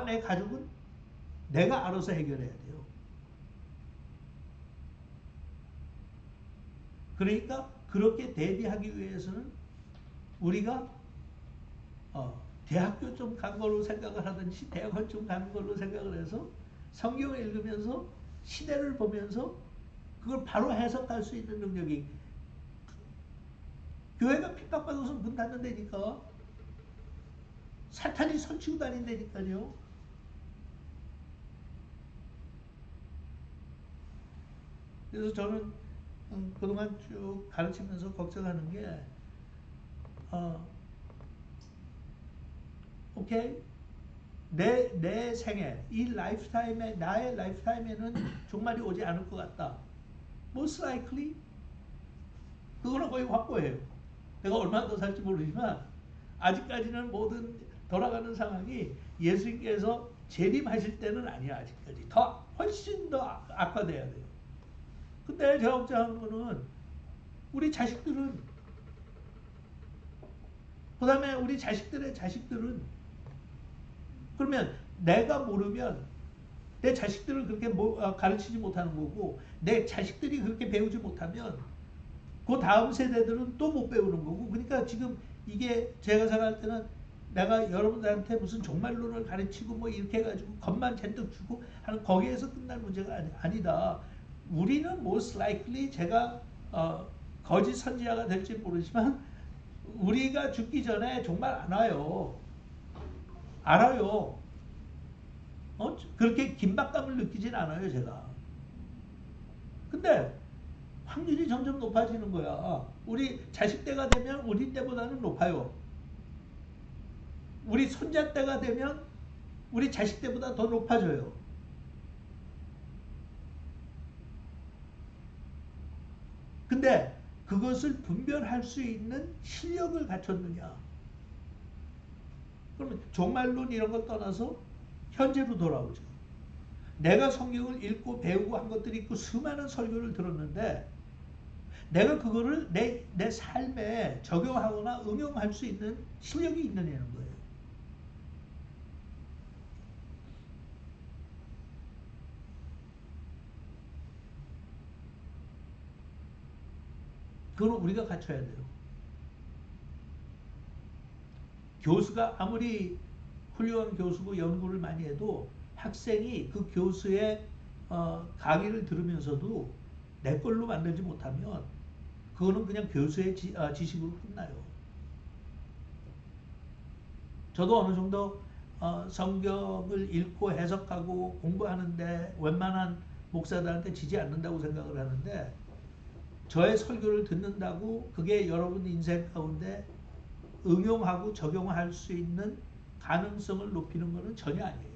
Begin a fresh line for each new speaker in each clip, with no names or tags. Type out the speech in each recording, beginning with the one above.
내 가족은 내가 알아서 해결해야 돼요. 그러니까 그렇게 대비하기 위해서는 우리가 대학교 좀 간 걸로 생각을 하든지 대학원 좀 간 걸로 생각을 해서 성경을 읽으면서 시대를 보면서 그걸 바로 해석할 수 있는 능력이, 교회가 핍박받아서 문 닫는다니까, 사탄이 손치고 다닌다니까요. 그래서 저는 그동안 쭉 가르치면서 걱정하는 게 오케이, 내 생애, 이 라이프타임에, 나의 라이프타임에는 종말이 오지 않을 것 같다. Most likely 그거는 거의 확고해요. 내가 얼마나 더 살지 모르지만 아직까지는 모든 돌아가는 상황이 예수님께서 재림하실 때는 아니야. 아직까지 더 훨씬 더 악화돼야 돼요. 근데 제가 걱정하는 거는 우리 자식들은, 그 다음에 우리 자식들의 자식들은, 그러면 내가 모르면 내 자식들을 그렇게 가르치지 못하는 거고, 내 자식들이 그렇게 배우지 못하면 그 다음 세대들은 또 못 배우는 거고. 그러니까 지금 이게 제가 생각할 때는 내가 여러분들한테 무슨 종말론을 가르치고 뭐 이렇게 해가지고 겁만 잔뜩 주고 하는 거기에서 끝날 문제가 아니다. 우리는 most likely 제가 거짓 선지자가 될지 모르지만 우리가 죽기 전에 정말 안 와요. 알아요. 그렇게 긴박감을 느끼진 않아요, 제가. 근데 확률이 점점 높아지는 거야. 우리 자식 때가 되면 우리 때보다는 높아요. 우리 손자 때가 되면 우리 자식 때보다 더 높아져요. 근데 그것을 분별할 수 있는 실력을 갖췄느냐? 그러면 종말론 이런 걸 떠나서 현재로 돌아오죠. 내가 성경을 읽고 배우고 한 것들이 있고 수많은 설교를 들었는데 내가 그거를 내 삶에 적용하거나 응용할 수 있는 실력이 있느냐는 거예요. 그건 우리가 갖춰야 돼요. 교수가 아무리 훌륭한 교수고 연구를 많이 해도 학생이 그 교수의 강의를 들으면서도 내 걸로 만들지 못하면 그거는 그냥 교수의 지식으로 끝나요. 저도 어느 정도 성경을 읽고 해석하고 공부하는데 웬만한 목사들한테 지지 않는다고 생각을 하는데, 저의 설교를 듣는다고 그게 여러분 인생 가운데 응용하고 적용할 수 있는 가능성을 높이는 것은 전혀 아니에요.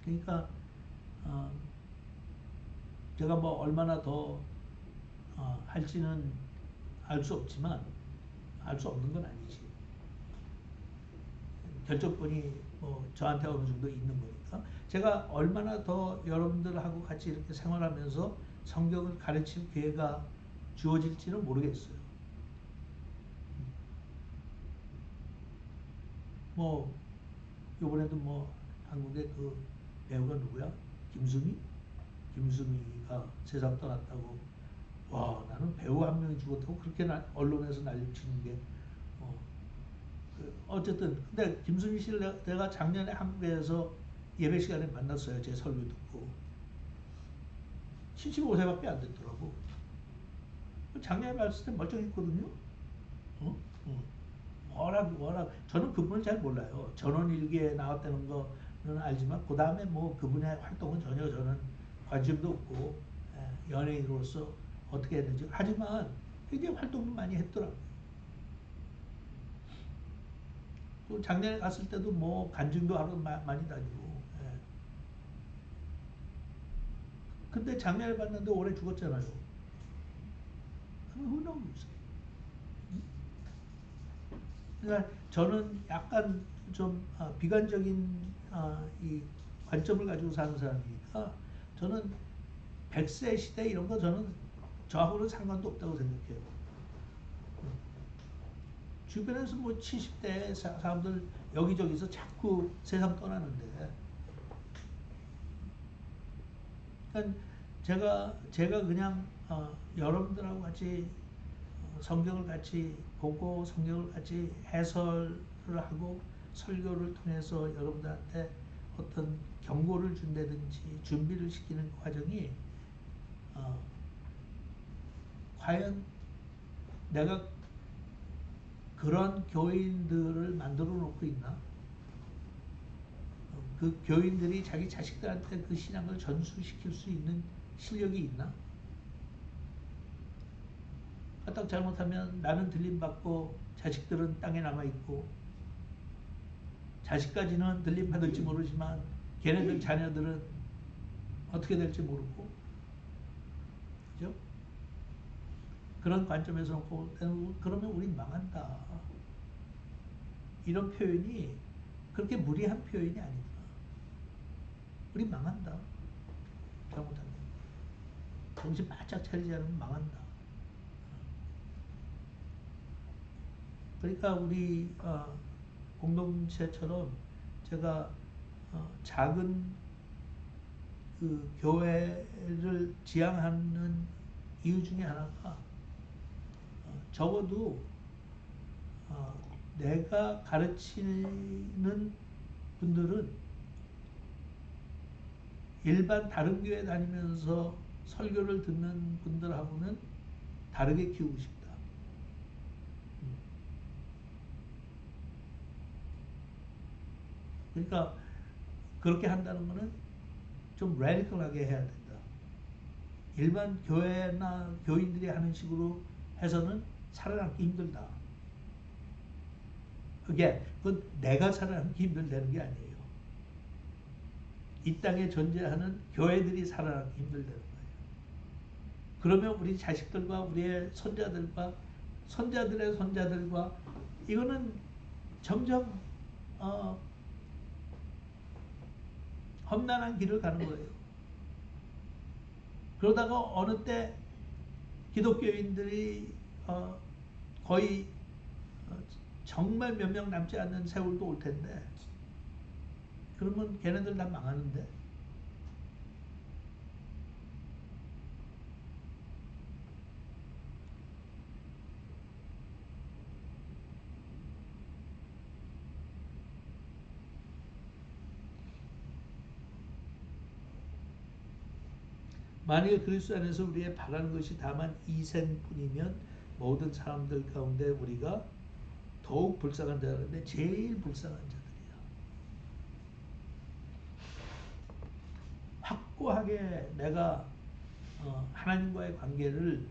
그러니까 제가 뭐 얼마나 더 할지는 알 수 없지만, 알 수 없는 건 아니지. 결정권이 뭐 저한테 어느 정도 있는 거니까. 제가 얼마나 더 여러분들하고 같이 이렇게 생활하면서 성경을 가르칠 기회가 주어질지는 모르겠어요. 뭐 요번에도 뭐 한국의 그 배우가 누구야? 김수미가 세상 떠났다고. 와, 나는 배우 한 명이 죽었다고 그렇게 언론에서 난리치는 게 어쨌든. 근데 김수미 씨를 내가 작년에 한국에서 예배 시간에 만났어요. 제 설교 듣고. 75세밖에 안 됐더라고. 작년에 봤을 때 멀쩡했거든요. 어? 워낙 저는 그분을 잘 몰라요. 전원일기에 나왔다는 거는 알지만 그 다음에 뭐 그분의 활동은 전혀 저는 관심도 없고, 연예인으로서 어떻게 했는지. 하지만 굉장히 활동도 많이 했더라고요. 또 작년에 갔을 때도 뭐 간증도 하러 많이 다니고. 근데 작년에 봤는데 올해 죽었잖아요. who knows? 그러니까 저는 약간 좀 비관적인 이 관점을 가지고 사는 사람이니까, 저는 100세 시대 이런 거 저는 저하고는 상관도 없다고 생각해요. 주변에서 뭐 70대 사람들 여기저기서 자꾸 세상 떠나는데, 그러니까 제가 그냥 여러분들하고 같이 성경을 같이 보고 성경을 같이 해설을 하고 설교를 통해서 여러분들한테 어떤 경고를 준다든지 준비를 시키는 과정이 과연 내가 그런 교인들을 만들어 놓고 있나? 그 교인들이 자기 자식들한테 그 신앙을 전수시킬 수 있는 실력이 있나? 딱 잘못하면 나는 들림받고 자식들은 땅에 남아있고, 자식까지는 들림받을지 모르지만 걔네들 자녀들은 어떻게 될지 모르고, 그죠? 그런 관점에서 놓고 그러면 우린 망한다. 이런 표현이 그렇게 무리한 표현이 아닙니다. 우린 망한다. 잘못하면. 정신 바짝 차리지 않으면 망한다. 그러니까 우리 공동체처럼 제가 작은 그 교회를 지향하는 이유 중에 하나가 적어도 내가 가르치는 분들은 일반 다른 교회 다니면서 설교를 듣는 분들하고는 다르게 키우고 싶다. 그러니까 그렇게 한다는 거는 좀 레디컬하게 해야 된다. 일반 교회나 교인들이 하는 식으로 해서는 살아남기 힘들다. 그건 내가 살아남기 힘들다는 게 아니에요. 이 땅에 존재하는 교회들이 살아남기 힘들다는 거예요. 그러면 우리 자식들과 우리의 손자들과 손자들의 손자들과 이거는 점점 험난한 길을 가는 거예요. 그러다가 어느 때 기독교인들이 거의 정말 몇 명 남지 않는 세월도 올 텐데, 그러면 걔네들 다 망하는데. 만일 그리스도 안에서 우리의 바라는 것이 다만 이생뿐이면 모든 사람들 가운데 우리가 더욱 불쌍한 자들인데 제일 불쌍한 자들이야. 확고하게 내가 하나님과의 관계를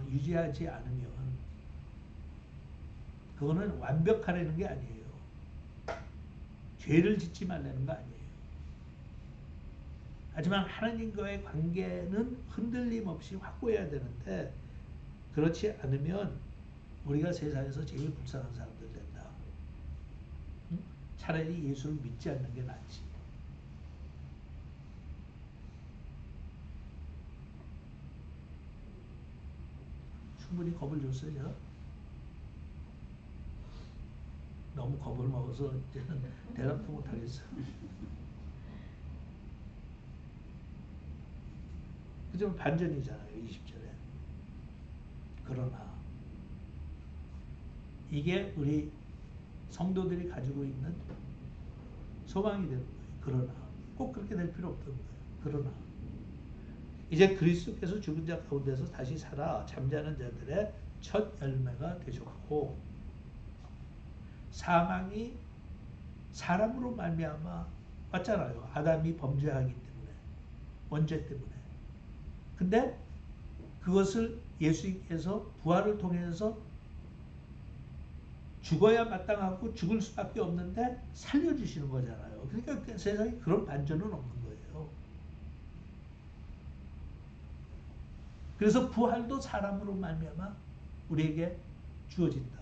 유지하지 않으면 그거는 완벽하려는 게 아니에요. 죄를 짓지 말라는 거 아니에요. 하지만 하나님과의 관계는 흔들림 없이 확고해야 되는데, 그렇지 않으면 우리가 세상에서 제일 불쌍한 사람들 된다. 응? 차라리 예수를 믿지 않는 게 낫지. 충분히 겁을 줬어요, 제가? 너무 겁을 먹어서 이제는 대답도 못하겠어요. 그죠? 반전이잖아요, 20절에. 그러나 이게 우리 성도들이 가지고 있는 소망이 되는 거예요. 그러나 꼭 그렇게 될 필요 없던 거예요. 그러나 이제 그리스도께서 죽은 자 가운데서 다시 살아 잠자는 자들의 첫 열매가 되셨고, 사망이 사람으로 말미암아 왔잖아요. 아담이 범죄하기 때문에, 원죄 때문에. 근데 그것을 예수님께서 부활을 통해서 죽어야 마땅하고 죽을 수밖에 없는데 살려주시는 거잖아요. 그러니까 세상에 그런 반전은 없는 거예요. 그래서 부활도 사람으로 말미암아 우리에게 주어진다.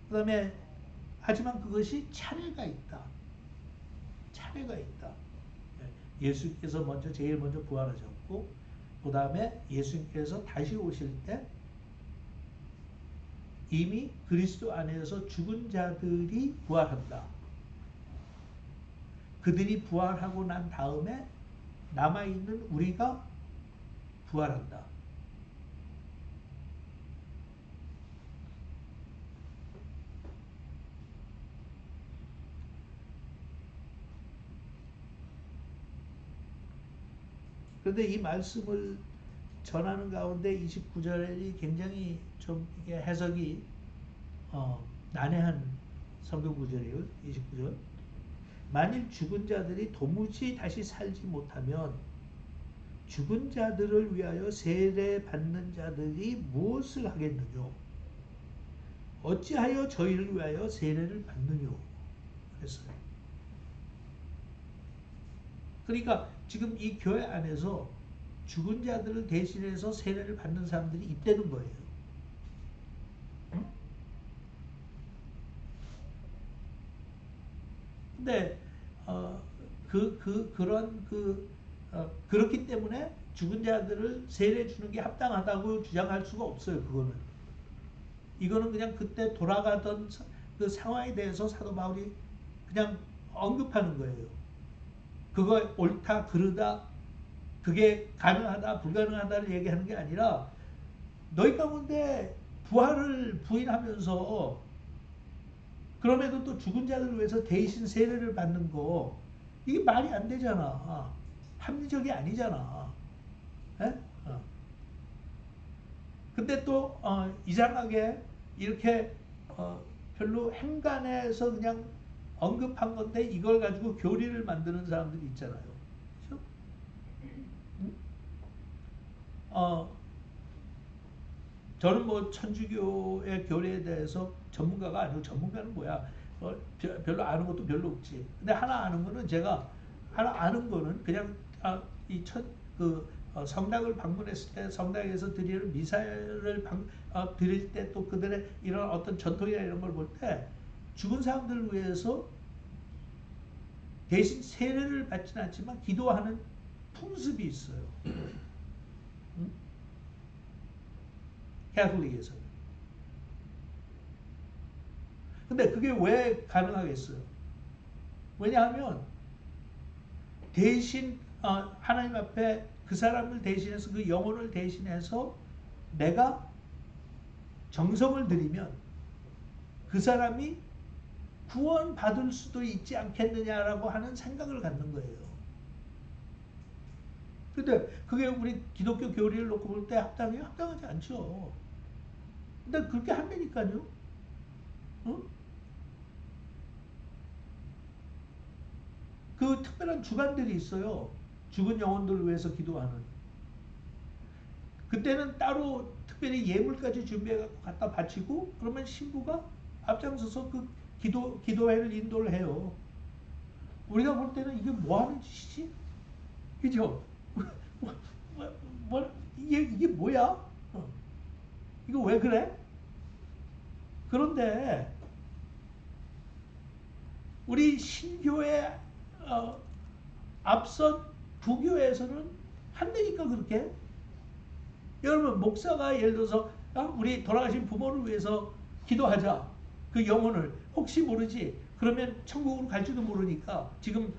그 다음에 하지만 그것이 차례가 있다. 차례가 있다. 예수님께서 제일 먼저 부활하셨고, 그 다음에 예수님께서 다시 오실 때 이미 그리스도 안에서 죽은 자들이 부활한다. 그들이 부활하고 난 다음에 남아있는 우리가 부활한다. 그런데 이 말씀을 전하는 가운데 29절이 굉장히 좀 이게 해석이 난해한 성경 구절이에요. 29절. 만일 죽은 자들이 도무지 다시 살지 못하면 죽은 자들을 위하여 세례 받는 자들이 무엇을 하겠느냐? 어찌하여 저희를 위하여 세례를 받느냐? 그랬어요. 그러니까 지금 이 교회 안에서 죽은 자들을 대신해서 세례를 받는 사람들이 있다는 거예요. 응? 근데 그렇기 때문에 죽은 자들을 세례 주는 게 합당하다고 주장할 수가 없어요. 이거는 그냥 그때 돌아가던 그 상황에 대해서 사도 바울이 그냥 언급하는 거예요. 그거 옳다 그르다, 그게 가능하다 불가능하다를 얘기하는 게 아니라 너희 가운데 부활을 부인하면서 그럼에도 또 죽은 자들을 위해서 대신 세례를 받는 거, 이게 말이 안 되잖아. 합리적이 아니잖아. 에? 근데 또 이상하게 이렇게 별로 행간에서 그냥 언급한 건데 이걸 가지고 교리를 만드는 사람들이 있잖아요. 그렇죠? 저는 뭐 천주교의 교리에 대해서 전문가가 아니고, 전문가는 뭐야? 별로 아는 것도 별로 없지. 근데 하나 아는 거는 그냥 성당을 방문했을 때 성당에서 드리는 미사를 드릴 때 또 그들의 이런 어떤 전통이나 이런 걸 볼 때 죽은 사람들을 위해서 대신 세례를 받지는 않지만 기도하는 풍습이 있어요. 응? 캐톨릭에서는. 근데 그게 왜 가능하겠어요? 왜냐하면 대신 하나님 앞에 그 사람을 대신해서, 그 영혼을 대신해서 내가 정성을 들이면 그 사람이 구원받을 수도 있지 않겠느냐라고 하는 생각을 갖는 거예요. 근데 그게 우리 기독교 교리를 놓고 볼 때 합당해요? 합당하지 않죠. 근데 그렇게 한다니까요. 응? 그 특별한 주간들이 있어요. 죽은 영혼들을 위해서 기도하는. 그때는 따로 특별히 예물까지 준비해갖고 갖다 바치고, 그러면 신부가 앞장서서 그 기도회를 인도를 해요. 우리가 볼 때는 이게 뭐 하는 짓이지? 그죠? 이게 뭐야? 이거 왜 그래? 그런데 우리 신교의 앞선 부교에서는 한다니까 그렇게. 여러분, 목사가 예를 들어서 우리 돌아가신 부모를 위해서 기도하자. 그 영혼을 혹시 모르지. 그러면 천국으로 갈지도 모르니까 지금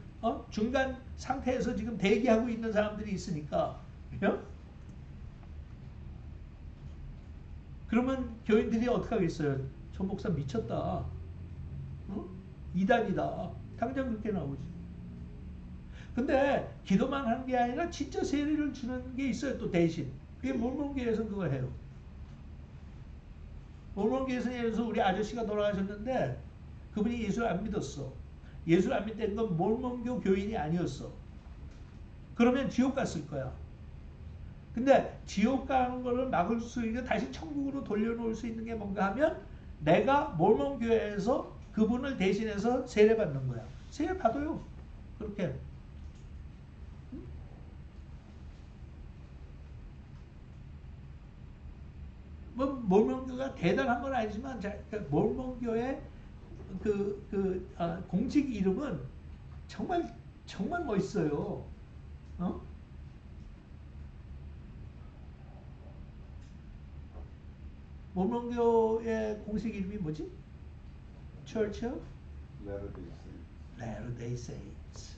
중간 상태에서 지금 대기하고 있는 사람들이 있으니까. 그러면 교인들이 어떻게 하겠어요? 저 목사 미쳤다. 이단이다. 당장 그렇게 나오지. 근데 기도만 하는 게 아니라 진짜 세례를 주는 게 있어요. 또 대신. 그게 몰몬교회에서는 그걸 해요. 몰몬교회에서 우리 아저씨가 돌아가셨는데 그분이 예수를 안 믿었어. 예수를 안 믿는 건 몰몬교 교인이 아니었어. 그러면 지옥 갔을 거야. 근데 지옥 가는 거를 막을 수 있는, 다시 천국으로 돌려놓을 수 있는 게 뭔가 하면 내가 몰몬교회에서 그분을 대신해서 세례 받는 거야. 세례 받아요. 그렇게. 뭐 몰몬교가 대단한 건 아니지만 몰몬교의 공식 이름은 정말 정말 멋있어요. 어? 모몬교의 공식 이름이 뭐지? Church of Latter-day Saints.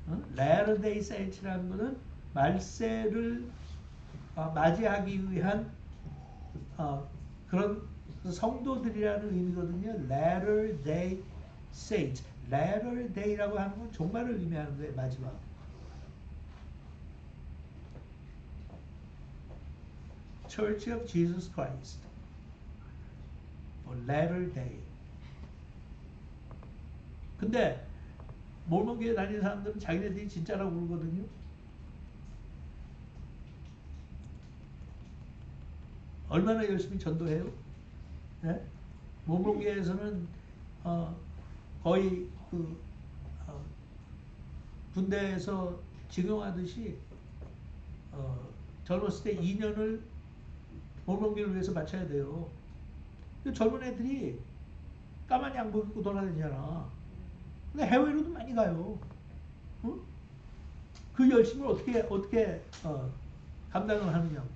어? Latter-day Saints라는 것은 말세를 맞이하기 위한 그런 성도들이라는 의미거든요. Latter-day Saints. Latter-day라고 하는 건 종말을 의미하는 거예요. 마지막. Church of Jesus Christ. Latter-day. 근데 몰몬교회 다니는 사람들은 자기네들이 진짜라고 그러거든요. 얼마나 열심히 전도해요? 네? 몰몬교회에서는 거의 군대에서 직용하듯이 젊었을 때 2년을 몰몬교회를 위해서 바쳐야 돼요. 젊은 애들이 까만 양복 입고 돌아다니잖아. 근데 해외로도 많이 가요. 응? 그 열심을 어떻게 감당을 하느냐고.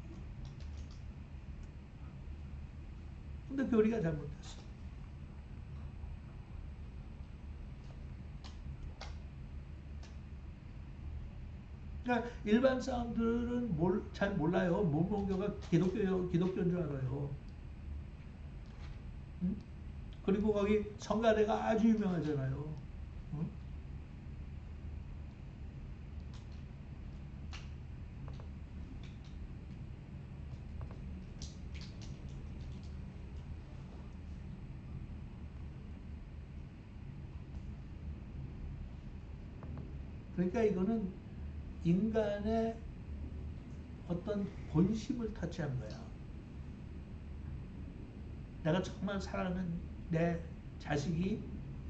근데 교리가 잘못됐어. 그러니까 일반 사람들은 잘 몰라요. 모몬교가 기독교인 줄 알아요. 응? 그리고 거기 성가대가 아주 유명하잖아요. 응? 그러니까 이거는 인간의 어떤 본심을 터치한 거야. 내가 정말 사랑하는 내 자식이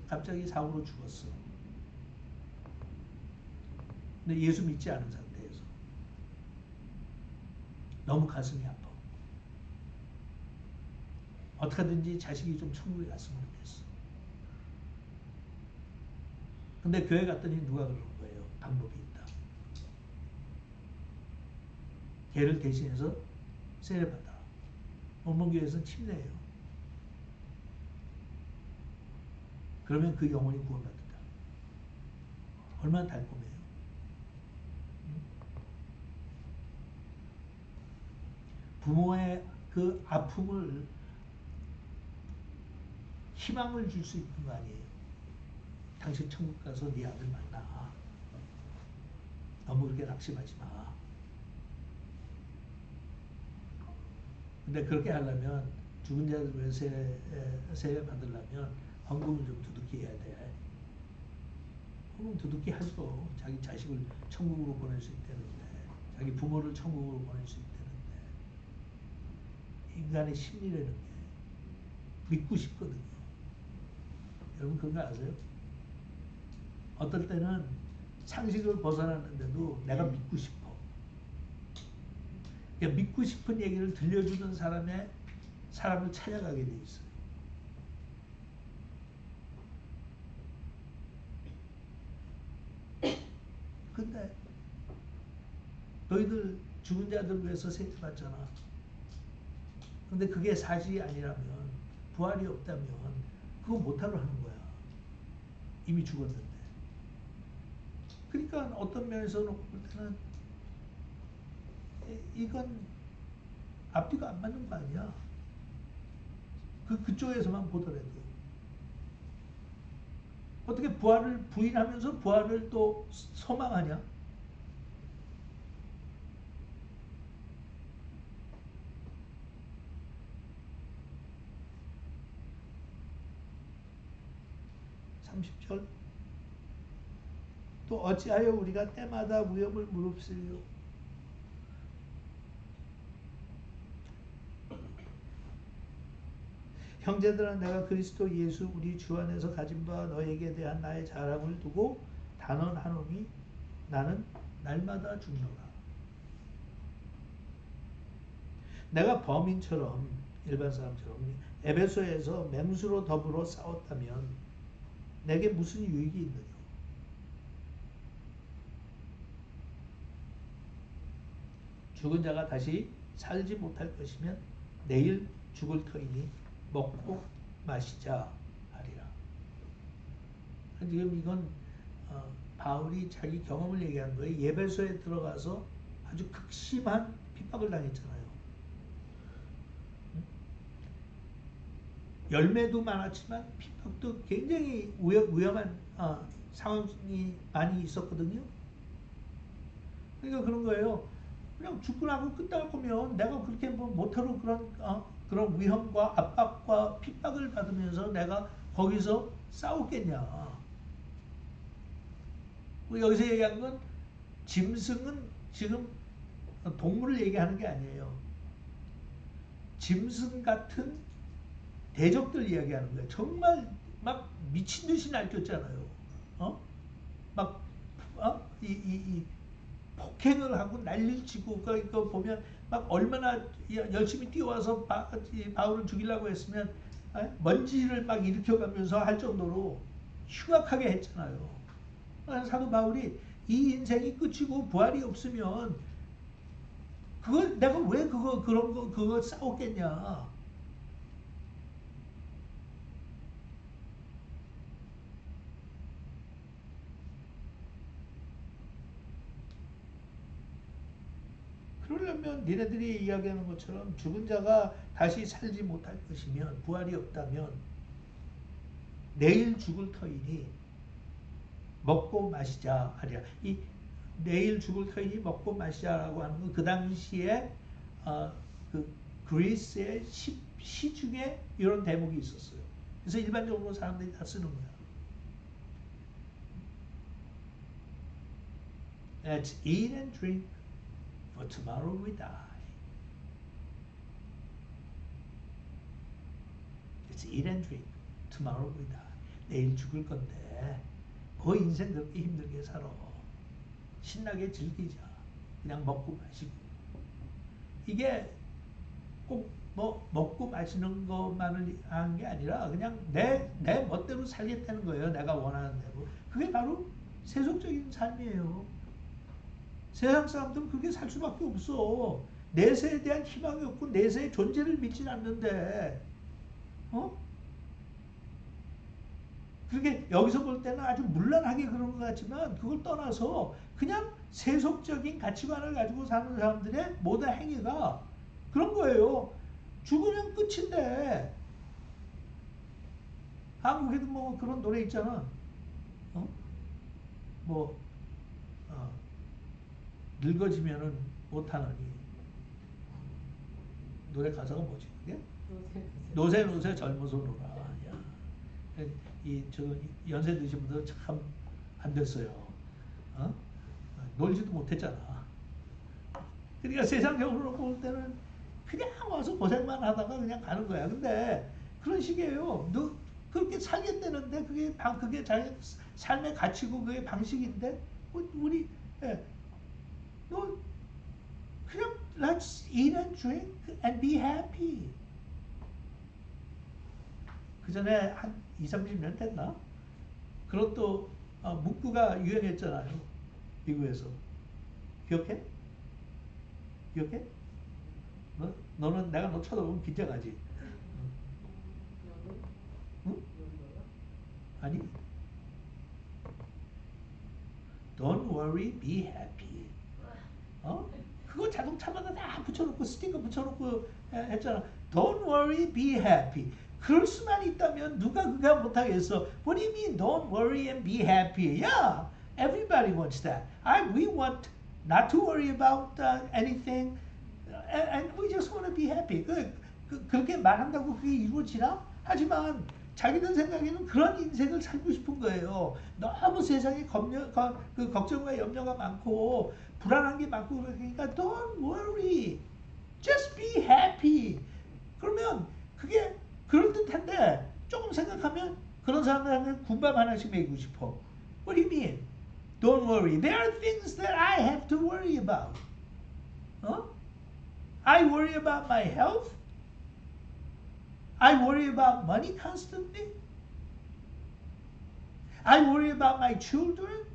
갑자기 사고로 죽었어. 근데 예수 믿지 않은 상태에서 너무 가슴이 아파. 어떻게든지 자식이 좀 천국에 갔으면 좋겠어. 근데 교회 갔더니 누가 그러는 거예요? 방법이 있다. 걔를 대신해서 세례받아라. 원문교회에서는 침례예요. 그러면 그 영혼이 구원받는다. 얼마나 달콤해요. 부모의 그 아픔을 희망을 줄 수 있는 거 아니에요. 당신 천국 가서 네 아들 만나. 너무 그렇게 낙심하지 마. 근데 그렇게 하려면 죽은 자들 위해 세례 받으려면 헌금을 좀 두둑히 해야 돼. 헌금 두둑히 하죠. 자기 자식을 천국으로 보낼 수 있다는데, 자기 부모를 천국으로 보낼 수 있다는데, 인간의 심리라는 게 믿고 싶거든요. 여러분 그런 거 아세요? 어떨 때는 상식을 벗어났는데도 내가 믿고 싶어. 그러니까 믿고 싶은 얘기를 들려주는 사람을 찾아가게 돼 있어요. 근데 너희들 죽은 자들 위해서 세례 받잖아. 근데 그게 사실이 아니라면, 부활이 없다면 그거 못하러 하는 거야. 이미 죽었는데. 그러니까 어떤 면에서 볼 때는 이건 앞뒤가 안 맞는 거 아니야. 그쪽에서만 보더라도. 어떻게 부활을 부인하면서 부활을 또 소망하냐? (30절) 또 어찌하여 우리가 때마다 위험을 무릅쓰리요. 형제들아 내가 그리스도 예수 우리 주 안에서 가진 바 너에게 대한 나의 자랑을 두고 단언하노니 나는 날마다 죽노라. 내가 범인처럼 일반 사람처럼 에베소에서 맹수로 더불어 싸웠다면 내게 무슨 유익이 있느냐. 죽은 자가 다시 살지 못할 것이면 내일 죽을 터이니 먹고 마시자 하리라. 지금 이건 바울이 자기 경험을 얘기한 거예요. 예배소에 들어가서 아주 극심한 핍박을 당했잖아요. 열매도 많았지만 핍박도 굉장히 위험한 상황이 많이 있었거든요. 그러니까 그런 거예요. 그냥 죽고 나고 끝날 거면 내가 그렇게 뭐 못하러 그런 위험과 압박과 핍박을 받으면서 내가 거기서 싸우겠냐. 여기서 얘기한 건 짐승은 지금 동물을 얘기하는 게 아니에요. 짐승 같은 대적들 이야기하는 거예요. 정말 막 미친 듯이 날뛰었잖아요. 이 폭행을 하고 난리를 치고 그거 보면 막 얼마나 열심히 뛰어와서 바울을 죽이려고 했으면 먼지를 막 일으켜가면서 할 정도로 흉악하게 했잖아요. 사도 바울이 이 인생이 끝이고 부활이 없으면 그걸 내가 왜 그거 싸웠겠냐. 그러려면 니네들이 이야기하는 것처럼 죽은 자가 다시 살지 못할 것이면 부활이 없다면 내일 죽을 터이니 먹고 마시자 하리라. 이 내일 죽을 터이니 먹고 마시자라고 하는 건 그 당시에 그 그리스의 시 중에 이런 대목이 있었어요. 그래서 일반적으로 사람들이 다 쓰는 거야. Let's eat and drink, for tomorrow we die. Let's eat and drink, tomorrow we die. 내일 죽을 건데 뭐 인생 그렇게 힘들게 살아. 신나게 즐기자. 그냥 먹고 마시고. 이게 꼭 뭐 먹고 마시는 것만을 한 게 아니라 그냥 내 멋대로 살겠다는 거예요. 내가 원하는 대로. 그게 바로 세속적인 삶이에요. 세상 사람들은 그렇게 살 수밖에 없어. 내세에 대한 희망이 없고 내세의 존재를 믿지 않는데 그게 여기서 볼 때는 아주 문란하게 그런 것 같지만 그걸 떠나서 그냥 세속적인 가치관을 가지고 사는 사람들의 모든 행위가 그런 거예요. 죽으면 끝인데. 한국에도 뭐 그런 노래 있잖아. 늙어지면은 못하느니. 노래 가사가 뭐지 그게? 노새 젊어서 놀아. 야. 저 연세 드신 분들 참 안 됐어요. 놀지도 못했잖아. 그러니까 세상적으로 볼 때는 그냥 와서 고생만 하다가 그냥 가는 거야. 근데 그런 식이에요. 너 그렇게 살겠다는데 그게 자기 삶의 가치고 그게 방식인데 우리 너 그냥 let's eat and drink and be happy. 그 전에 한 20-30년 됐나? 그런 또 문구가 유행했잖아요. 미국에서. 기억해? 너는 내가 너 쳐다보면 긴장하지? 응? 아니. Don't worry, be happy. 그거 자동차마다 다 붙여놓고 스티커 붙여놓고 했잖아. Don't worry, be happy. 그럴 수만 있다면 누가 그거 못하겠어. What do you mean don't worry and be happy? Yeah, everybody wants that. We want not to worry about anything and we just want to be happy. 그렇게 말한다고 그게 이루어지나? 하지만 자기들 생각에는 그런 인생을 살고 싶은 거예요. 너무 세상에 걱정과 염려가 많고 불안한 게 많고 그러니까 don't worry, just be happy. 그러면 그게 그럴듯한데 조금 생각하면 그런 사람들한테 군밤 하나씩 먹이고 싶어. What do you mean? Don't worry. There are things that I have to worry about. I worry about my health. I worry about money constantly. I worry about my children.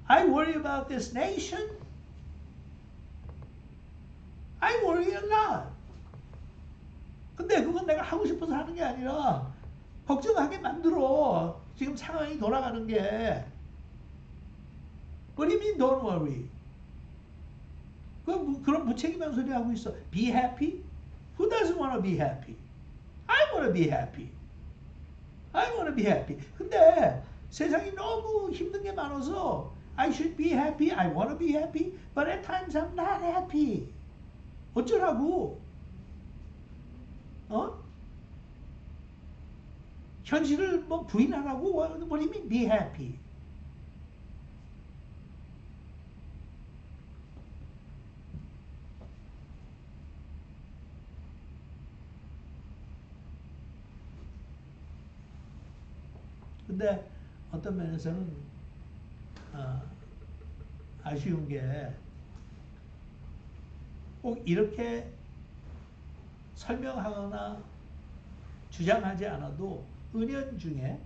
I worry about this nation. I worry a lot. 근데 그건 내가 하고 싶어서 하는 게 아니라 걱정하게 만들어. 지금 상황이 돌아가는 게. What do you mean don't worry? 그런 무책임한 소리 하고 있어. Be happy? Who doesn't want to be happy? I want to be happy. I want to be happy. 근데 세상이 너무 힘든 게 많아서 I should be happy. I want to be happy. But at times I'm not happy. 어쩌라고? 어? 현실을 뭐 부인하라고? What do you mean be happy? 근데 어떤 면에서는 아쉬운 게 꼭 이렇게 설명하거나 주장하지 않아도 은연중에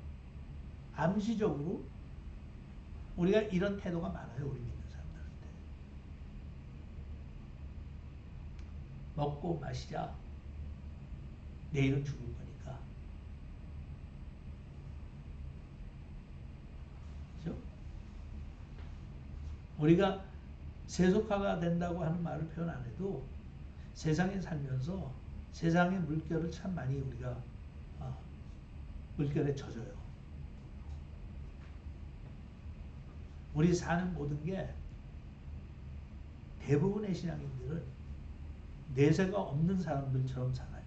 암시적으로 우리가 이런 태도가 많아요. 우리 믿는 사람들한테. 먹고 마시자. 내일은 죽을 거니까. 그죠? 우리가 세속화가 된다고 하는 말을 표현 안 해도 세상에 살면서 세상의 물결을 참 많이 우리가 물결에 젖어요. 우리 사는 모든 게 대부분의 신앙인들은 내세가 없는 사람들처럼 살아요.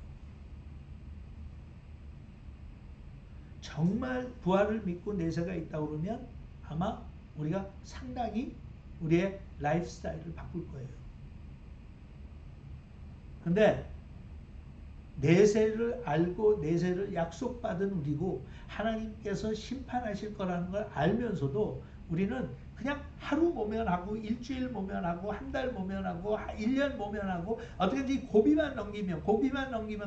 정말 부활을 믿고 내세가 있다고 그러면 아마 우리가 상당히 우리의 라이프 스타일을 바꿀 거예요. 근데 내세를 알고 내세를 약속받은 우리고 하나님께서 심판하실 거라는 걸 알면서도 우리는 그냥 하루 모면하고 일주일 모면하고 한 달 모면하고 1년 모면하고 어떻게든지 고비만 넘기면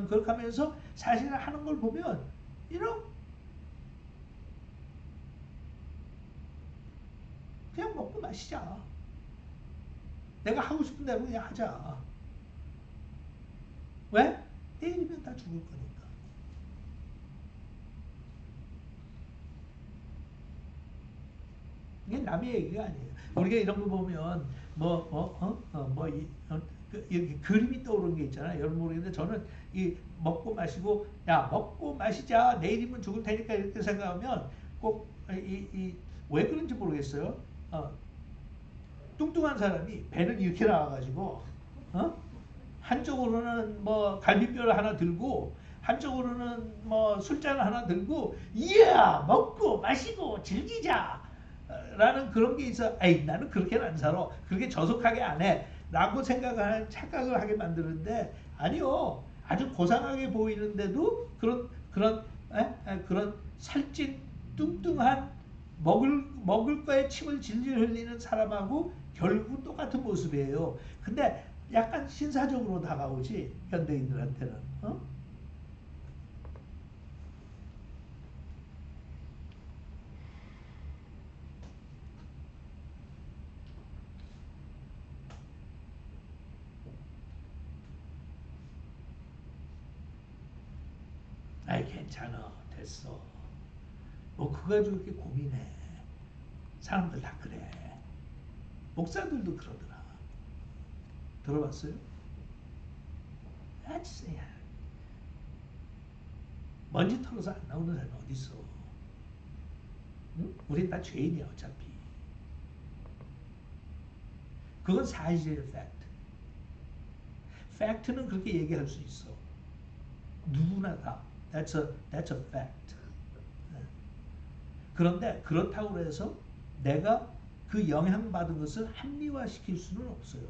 그렇게 하면서 사실 하는 걸 보면 그냥 먹고 마시자. 내가 하고 싶은 대로 그냥 하자. 왜? 내일이면 다 죽을 거니까. 이게 남의 얘기가 아니에요. 우리가 이런 거 보면 여기 그림이 떠오르는 게 있잖아요. 여러분 모르겠는데 저는 이 먹고 마시고 야 먹고 마시자 내일이면 죽을 테니까 이렇게 생각하면 꼭 왜 그런지 모르겠어요. 뚱뚱한 사람이 배는 이렇게 나와가지고 한쪽으로는 뭐 갈비뼈를 하나 들고 한쪽으로는 뭐 술잔 하나 들고 이야 먹고 마시고 즐기자 라는 그런 게 있어. 에이 나는 그렇게는 안 살아. 그렇게 저속하게 안 해. 라고 착각을 하게 만드는데 아니요. 아주 고상하게 보이는데도 그런 살찐 뚱뚱한 먹을 거에 침을 질질 흘리는 사람하고 결국은 똑같은 모습이에요. 근데 약간 신사적으로 다가오지 현대인들한테는. 아이 괜찮아 됐어. 뭐 그거 가지고 그렇게 고민해. 사람들 다 그래. 목사들도 그러더라. 들어봤어요? 아치야. 먼지 털어서 안 나오는 사람이 어디 있어? 응? 우린 다 죄인이야 어차피. 그건 사실의 팩트. 팩트는 그렇게 얘기할 수 있어. 누구나 다. That's a fact. 그런데 그렇다고 해서 내가 그 영향받은 것을 합리화시킬 수는 없어요.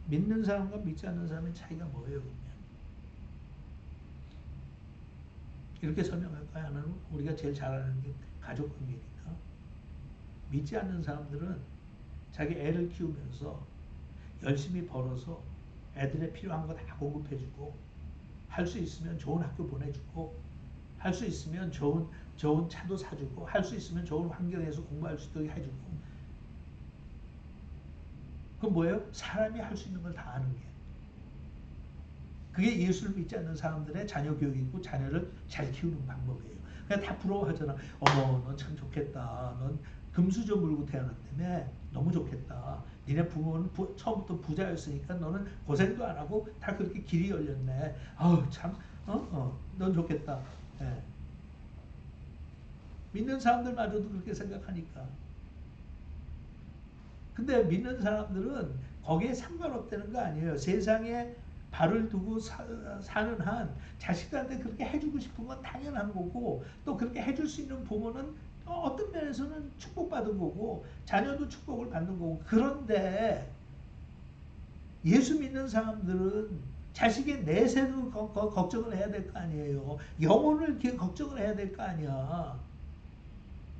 믿는 사람과 믿지 않는 사람의 차이가 뭐예요? 그러면? 이렇게 설명할까요? 하나는 우리가 제일 잘 아는 게 가족 관계니까. 믿지 않는 사람들은 자기 애를 키우면서 열심히 벌어서 애들의 필요한 거 다 공급해주고 할 수 있으면 좋은 학교 보내주고, 할 수 있으면 좋은 차도 사주고, 할 수 있으면 좋은 환경에서 공부할 수 있도록 해주고. 그건 뭐예요? 사람이 할 수 있는 걸 다 하는 게. 그게 예수를 믿지 않는 사람들의 자녀 교육이고 자녀를 잘 키우는 방법이에요. 그냥 다 부러워하잖아. 어머, 넌 참 좋겠다. 넌 금수저 물고 태어났다며. 너무 좋겠다. 니네 부모는 처음부터 부자였으니까 너는 고생도 안 하고 다 그렇게 길이 열렸네. 아우 참, 넌 좋겠다. 예. 믿는 사람들마저도 그렇게 생각하니까. 근데 믿는 사람들은 거기에 상관없다는 거 아니에요. 세상에 발을 두고 사는 한 자식들한테 그렇게 해주고 싶은 건 당연한 거고, 또 그렇게 해줄 수 있는 부모는 어떤 면에서는 축복받은 거고, 자녀도 축복을 받는 거고. 그런데 예수 믿는 사람들은 자식의 내세도 걱정을 해야 될 거 아니에요. 영혼을 걱정을 해야 될 거 아니야.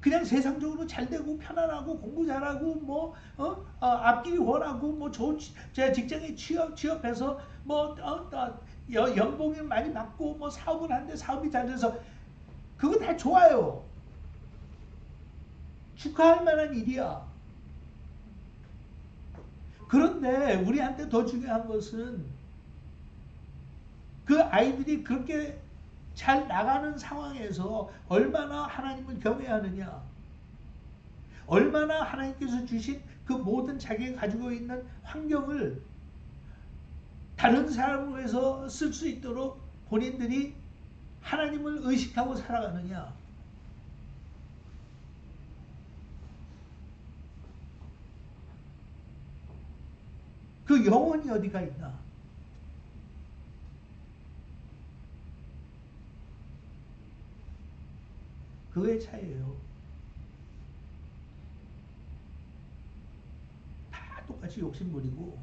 그냥 세상적으로 잘 되고 편안하고 공부 잘하고 앞길이 원하고 좋은 직장에 취업해서 연봉이 많이 받고 사업을 하는데 사업이 잘 돼서 그거 다 좋아요. 축하할 만한 일이야. 그런데 우리한테 더 중요한 것은 그 아이들이 그렇게 잘 나가는 상황에서 얼마나 하나님을 경외하느냐, 얼마나 하나님께서 주신 그 모든 자기가 가지고 있는 환경을 다른 사람을 위해서 쓸 수 있도록 본인들이 하나님을 의식하고 살아가느냐. 그 영혼이 어디가 있나. 그거의 차이예요. 다 똑같이 욕심 부리고,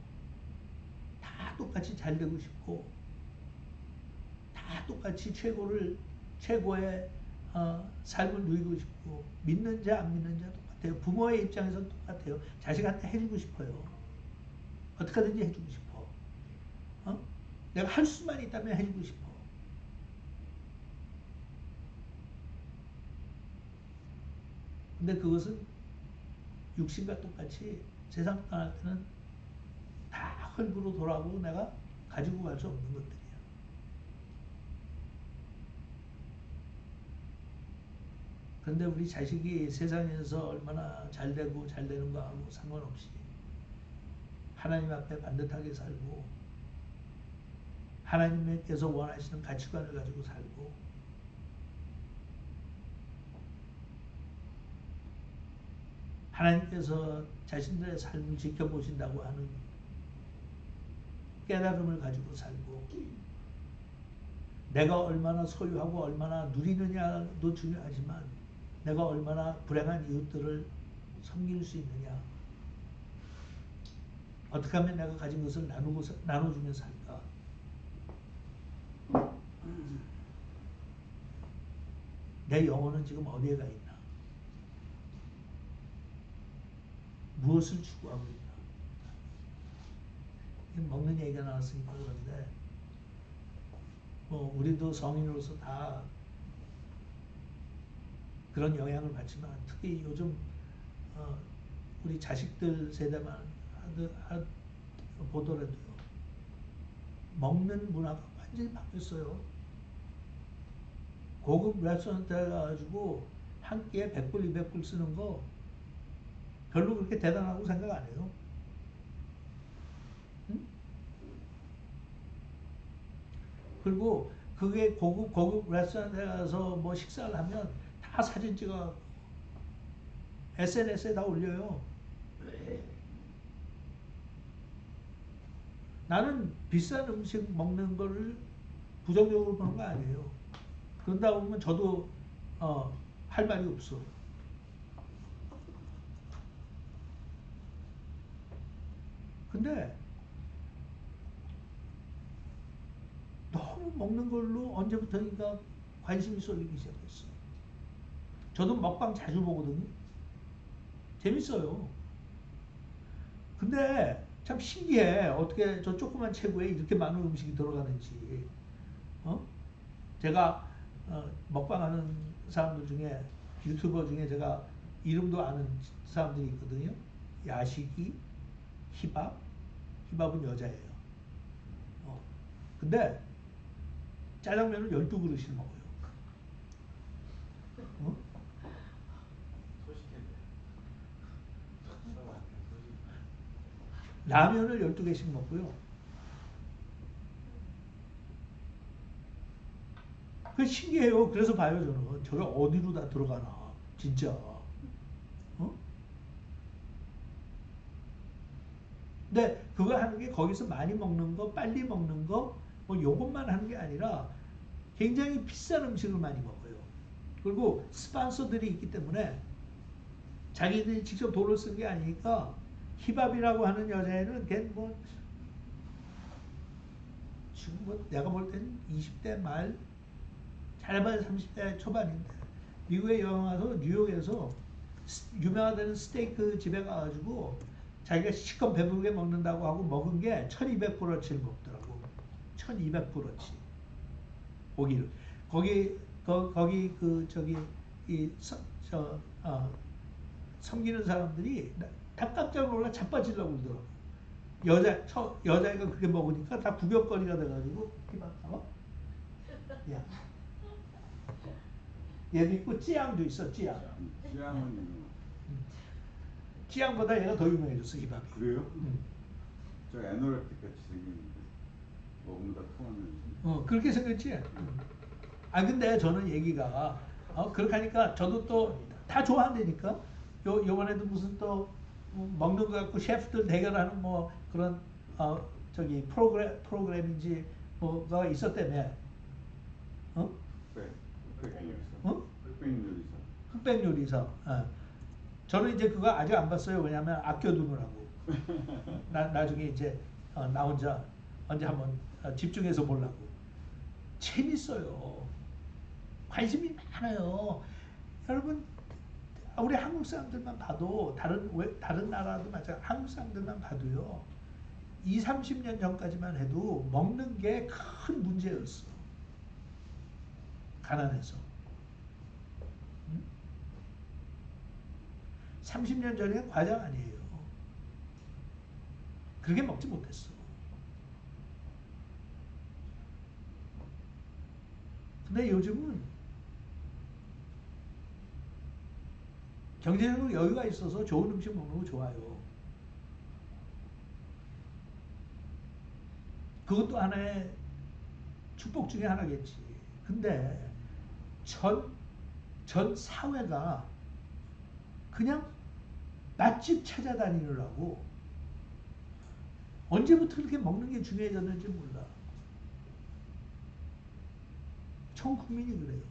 다 똑같이 잘 되고 싶고, 다 똑같이 최고의 삶을 누리고 싶고, 믿는 자 안 믿는 자 똑같아요. 부모의 입장에서는 똑같아요. 자식한테 해주고 싶어요. 어떻게 하든지 해주고 싶어. 내가 할 수만 있다면 해주고 싶어. 근데 그것은 육신과 똑같이 세상 떠날 때는 다 헐구로 돌아오고 내가 가지고 갈 수 없는 것들이야. 근데 우리 자식이 세상에서 얼마나 잘 되고 잘 되는 거하고 상관없이 하나님 앞에 반듯하게 살고, 하나님께서 원하시는 가치관을 가지고 살고, 하나님께서 자신들의 삶을 지켜보신다고 하는 깨달음을 가지고 살고, 내가 얼마나 소유하고 얼마나 누리느냐도 중요하지만 내가 얼마나 불행한 이웃들을 섬길 수 있느냐, 어떻게 하면 내가 가진 것을 나눠주며 살까. 내 영혼은 지금 어디에 가 있나, 무엇을 추구하고 있나. 먹는 얘기가 나왔으니까 그런데 우리도 성인으로서 다 그런 영향을 받지만, 특히 요즘 우리 자식들 세대만 보더라도요, 먹는 문화가 완전히 바뀌었어요. 고급 레스토랑에 가가지고 한 끼에 100불, 200불 쓰는 거 별로 그렇게 대단하고 생각 안 해요. 응? 그리고 그게 고급 레스토랑에 가서 식사를 하면 다 사진 찍어 SNS에 다 올려요. 나는 비싼 음식 먹는 거를 부정적으로 보는 거 아니에요. 그런다 보면 저도 할 말이 없어. 근데 너무 먹는 걸로 언제부터인가 관심이 쏠리기 시작했어. 저도 먹방 자주 보거든요. 재밌어요. 근데 참 신기해. 어떻게 저 조그만 체구에 이렇게 많은 음식이 들어가는지. 어? 제가 먹방하는 사람들 중에 유튜버 중에 제가 이름도 아는 사람들이 있거든요. 야식이, 힙합은 여자예요. 근데 짜장면을 12그릇씩 먹어요. 어? 라면을 12개씩 먹고요. 그 신기해요. 그래서 봐요, 저는. 저게 어디로 다 들어가나. 진짜. 어? 근데 그거 하는 게 거기서 많이 먹는 거, 빨리 먹는 거, 뭐 요것만 하는 게 아니라 굉장히 비싼 음식을 많이 먹어요. 그리고 스폰서들이 있기 때문에 자기들이 직접 돈을 쓴 게 아니니까 힙합이라고 하는 여자애는 걔뭐 지금 뭐 내가 볼 때는 20대 말 잘해봐야 30대 초반인데 미국에 여행 와서 뉴욕에서 유명하다는 스테이크 집에 가가지고 자기가 실컷 배부르게 먹는다고 하고 먹은 게 1200브러치를 먹더라고. 1200브러치 고기를 거기 그 저기 섬기는 사람들이 다 깜짝 놀라 자빠지려고 그러더라고. 여자애가 그렇게 먹으니까 다 구경거리가 돼가지고 이만 봐봐. 야. 얘도 있고 찌양도 있어. 찌양은 찌양보다 얘가 더 유명해졌어. 힙합이.
그래요? 저 에너레틱 같이 생겼는데 먹는다 통하면
그렇게 생겼지. 근데 저는 얘기가 그렇게 하니까 저도 또 다 좋아한다니까. 요번에도 무슨 또 먹는 거 갖고 셰프들 대결하는 뭐 그런 저기 프로그램인지 뭐가 있었다며. 흑백 요리사. 저는 이제 그거 아직 안 봤어요. 왜냐면 아껴두느라고. 나중에 이제 나 혼자 언제 한번 집중해서 보려고. 재밌어요. 관심이 많아요. 여러분, 우리 한국 사람들만 봐도 다른 나라도 마찬가지. 한국 사람들만 봐도요. 20, 30년 전까지만 해도 먹는 게 큰 문제였어. 가난해서. 30년 전에는 과장 아니에요. 그렇게 먹지 못했어. 근데 요즘은 경제적으로 여유가 있어서 좋은 음식 먹는 거 좋아요. 그것도 하나의 축복 중에 하나겠지. 근데 전 사회가 그냥 맛집 찾아다니느라고 언제부터 그렇게 먹는 게 중요해졌는지 몰라. 전 국민이 그래요.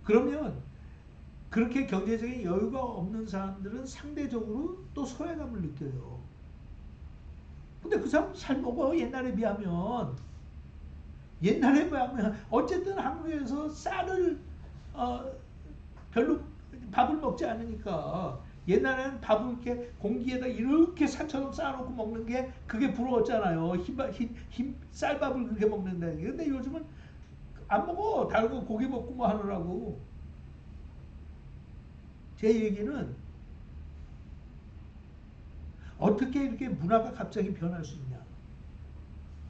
그러면 그렇게 경제적인 여유가 없는 사람들은 상대적으로 또 소외감을 느껴요. 근데 그 사람 잘 먹어. 옛날에 비하면 어쨌든 한국에서 쌀을 별로 밥을 먹지 않으니까 옛날에는 밥을 이렇게 공기에다 이렇게 산처럼 쌓아놓고 먹는 게 그게 부러웠잖아요. 쌀밥을 그렇게 먹는다는 게. 근데 요즘은 안 먹어. 달고 고기 먹고 뭐 하느라고. 제 얘기는 어떻게 이렇게 문화가 갑자기 변할 수 있냐.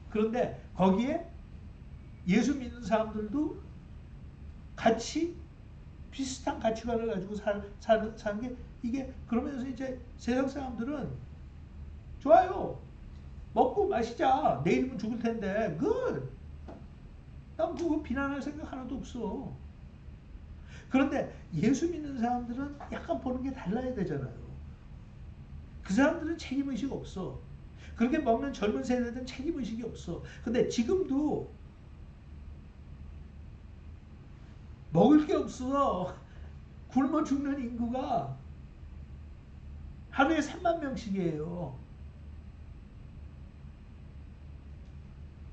그런데 거기에 예수 믿는 사람들도 같이 비슷한 가치관을 가지고 사는 게 이게 그러면서 이제 세상 사람들은 좋아요. 먹고 마시자. 내일이면 죽을 텐데. 난 그거 비난할 생각 하나도 없어. 그런데 예수 믿는 사람들은 약간 보는 게 달라야 되잖아요. 그 사람들은 책임의식 없어. 그렇게 먹는 젊은 세대들은 책임의식이 없어. 근데 지금도 먹을 게 없어. 굶어 죽는 인구가 하루에 3만 명씩이에요.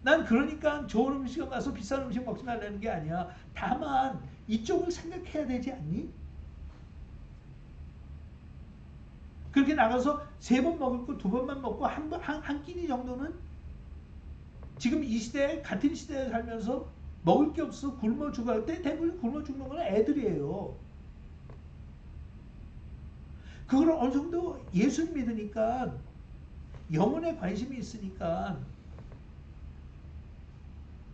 난 그러니까 좋은 음식을 가서 비싼 음식 먹지 말라는 게 아니야. 다만 이쪽을 생각해야 되지 않니? 그렇게 나가서 3번 먹을 거 2번만 먹고 한 끼니 정도는 지금 이 시대에 같은 시대에 살면서 먹을 게 없어 굶어 죽을 때 대부분 굶어 죽는 건 애들이에요. 그걸 어느 정도 예수 믿으니까 영혼에 관심이 있으니까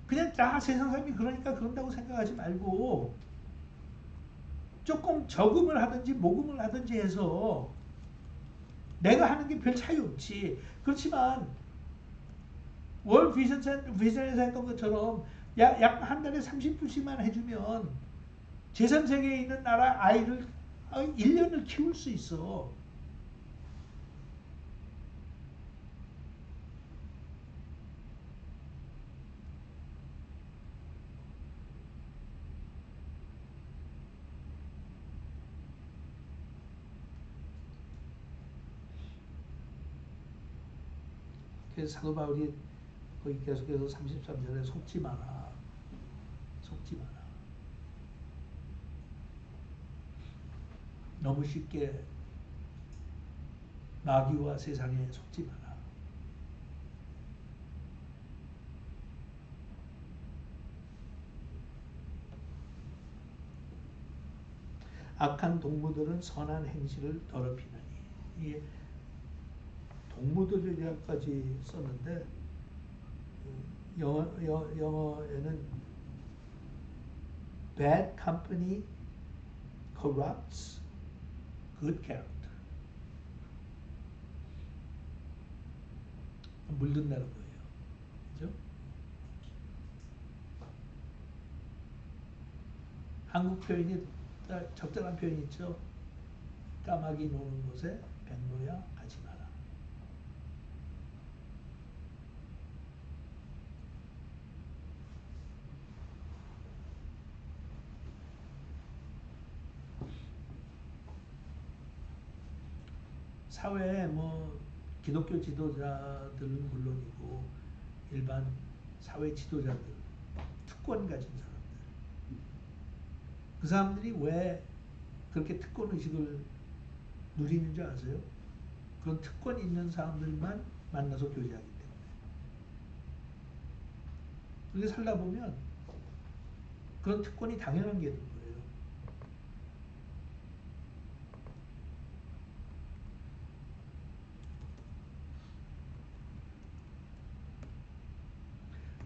그냥 다 세상 사람이 그러니까 그런다고 생각하지 말고 조금 저금을 하든지 모금을 하든지 해서 내가 하는 게 별 차이 없지. 그렇지만 월 비전에서 했던 것처럼 약 한 달에 30불씩만 해주면 제3세계에 있는 나라 아이를 1년을 키울 수 있어. 그래서 사도 바울이 거기 계속해서 33절에 속지 마라. 속지 마라. 너무 쉽게 마귀와 세상에 속지 마라. 악한 동무들은 선한 행실을 더럽히느니. 이게 동무들이라까지 썼는데 영어에는 bad company corrupts good character. 물든다는 거예요. 그죠? 한국 표현이 적절한 표현이 있죠. 까마귀 노는 곳에 백로야 가지 마라. 사회에 뭐 기독교 지도자들은 물론이고 일반 사회 지도자들, 특권 가진 사람들, 그 사람들이 왜 그렇게 특권 의식을 누리는 줄 아세요? 그런 특권 있는 사람들만 만나서 교제하기 때문에. 그렇게 살다 보면 그런 특권이 당연한 게 된 거예요.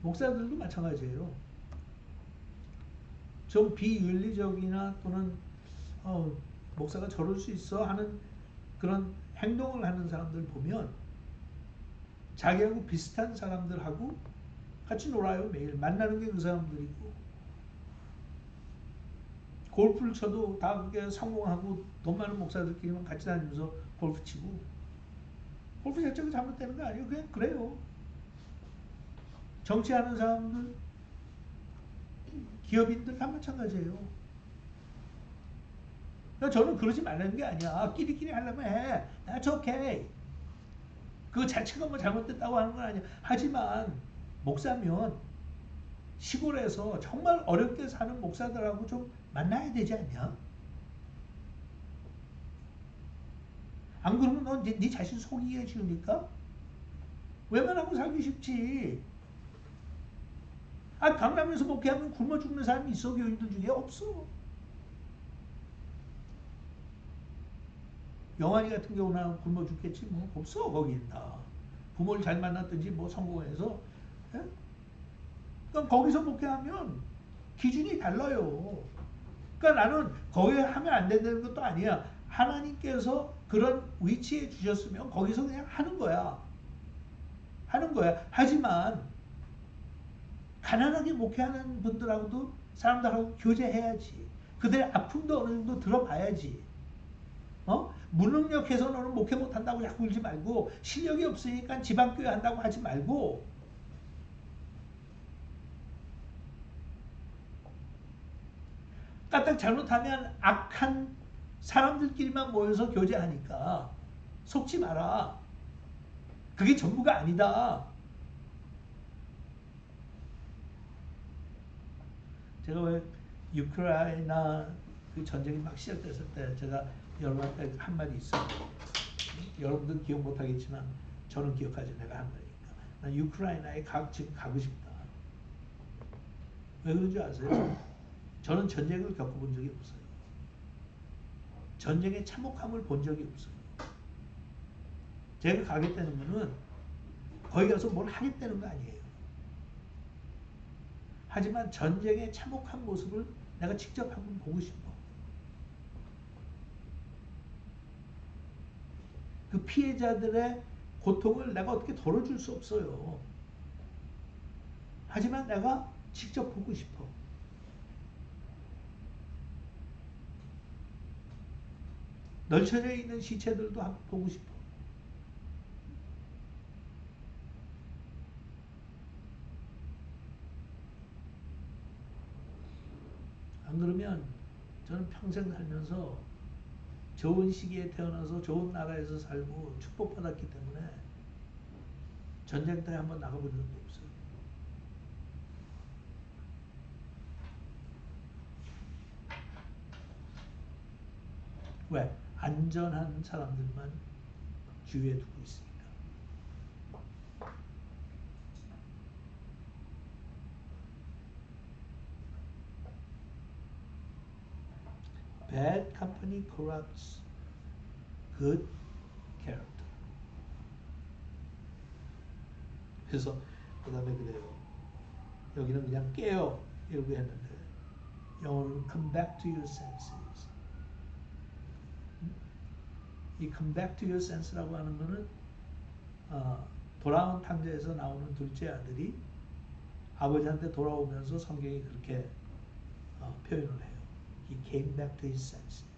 목사들도 마찬가지예요. 좀 비윤리적이나 또는 목사가 저럴 수 있어 하는 그런 행동을 하는 사람들 보면 자기하고 비슷한 사람들하고 같이 놀아요. 매일 만나는 게 그 사람들이고, 골프를 쳐도 다 그게 성공하고 돈 많은 목사들끼리만 같이 다니면서 골프 치고, 골프 자체가 잘못되는 거 아니에요. 그냥 그래요. 정치하는 사람들, 기업인들 다 마찬가지예요. 저는 그러지 말라는 게 아니야. 끼리끼리 하려면 해. That's okay. 그거 자체가 뭐 잘못됐다고 하는 건 아니야. 하지만 목사면 시골에서 정말 어렵게 사는 목사들하고 좀 만나야 되지 않냐? 안 그러면 너 네 자신 속이기가 쉬우니까? 웬만하고 살기 쉽지. 강남에서 목회하면 굶어 죽는 사람이 있어? 교인들 중에? 없어. 영환이 같은 경우는 굶어 죽겠지 뭐. 없어. 거긴 다 부모를 잘 만났든지 뭐 성공해서. 예? 그러니까 거기서 목회하면 기준이 달라요. 그러니까 나는 거기에 하면 안 된다는 것도 아니야. 하나님께서 그런 위치에 주셨으면 거기서 그냥 하는 거야. 하는 거야. 하지만 가난하게 목회하는 분들하고도 사람들하고 교제해야지. 그들의 아픔도 어느 정도 들어봐야지. 무능력해서 너는 목회 못한다고 자꾸 울지 말고, 실력이 없으니까 지방교회 한다고 하지 말고, 까딱 잘못하면 악한 사람들끼리만 모여서 교제하니까 속지 마라. 그게 전부가 아니다. 제가 왜 우크라이나 그 전쟁이 막 시작됐을 때 제가 여러분한테 한 말이 있어요. 여러분들 기억 못하겠지만 저는 기억하지. 내가 한 말이니까. 난 우크라이나에 지금 가고 싶다. 왜 그런 줄 아세요? 저는 전쟁을 겪어본 적이 없어요. 전쟁의 참혹함을 본 적이 없어요. 제가 가겠다는 거는 거기 가서 뭘 하겠다는 거 아니에요. 하지만 전쟁의 참혹한 모습을 내가 직접 한번 보고 싶어. 그 피해자들의 고통을 내가 어떻게 덜어줄 수 없어요. 하지만 내가 직접 보고 싶어. 널쳐져 있는 시체들도 한번 보고 싶어. 안 그러면 저는 평생 살면서 좋은 시기에 태어나서 좋은 나라에서 살고 축복받았기 때문에 전쟁터에 한번 나가본 적도 없어요. 왜? 안전한 사람들만 주위에 두고 있으니까. Bad company corrupts good character. 그래서 그 다음에 그래요. 여기는 그냥 깨어 이렇게 했는데 영어로는 come back to your senses. 이 come back to your senses라고 하는 거는 돌아온 탕자에서 나오는 둘째 아들이 아버지한테 돌아오면서 성경이 그렇게 표현을 해요. He came back to his senses.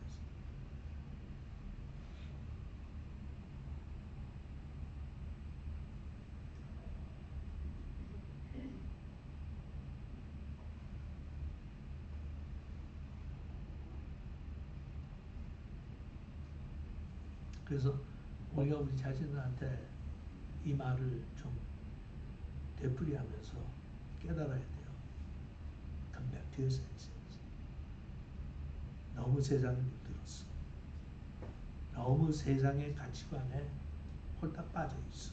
그래서 우리가 우리 자신들한테 이 말을 좀 되풀이하면서 깨달아야 돼요. Come back to your senses. 너무 세상에 물들었어. 너무 세상의 가치관에 홀딱 빠져 있어.